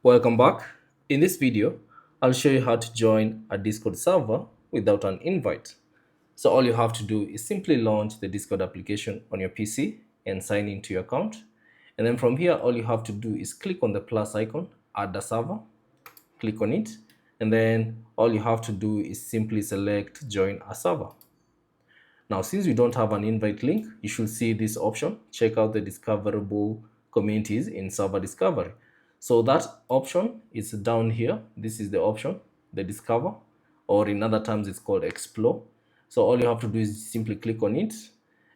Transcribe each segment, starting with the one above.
Welcome back. In this video, I'll show you how to join a Discord server without an invite. So all you have to do is simply launch the Discord application on your PC and sign into your account. And then from here, all you have to do is click on the plus icon, add a server, click on it. And then all you have to do is simply select join a server. Now, since we don't have an invite link, you should see this option. Check out the discoverable communities in server discovery. So that option is down here. This is the option, the discover, or in other terms, it's called explore. So all you have to do is simply click on it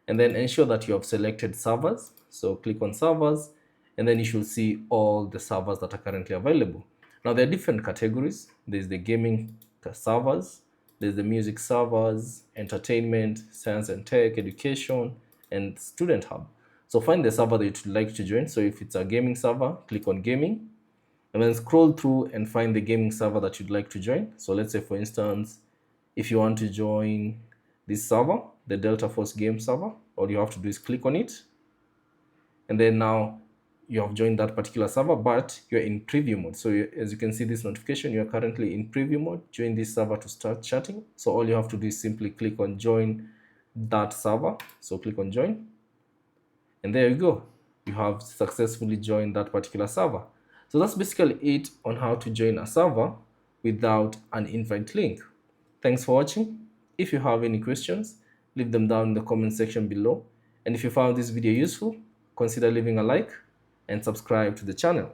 and then ensure that you have selected servers. So click on servers and then you should see all the servers that are currently available. Now there are different categories. There's the gaming servers, there's the music servers, entertainment, science and tech, education, and student hub. So find the server that you'd like to join. So if it's a gaming server, click on gaming and then scroll through and find the gaming server that you'd like to join. So let's say, for instance, if you want to join this server, the Delta Force game server, all you have to do is click on it. And then now you have joined that particular server, but you're in preview mode. So as you can see this notification, you're currently in preview mode. Join this server to start chatting. So all you have to do is simply click on join that server. So click on join. And there you go. You have successfully joined that particular server. So that's basically it on how to join a server without an invite link. Thanks for watching. If you have any questions, leave them down in the comment section below. And if you found this video useful, consider leaving a like and subscribe to the channel.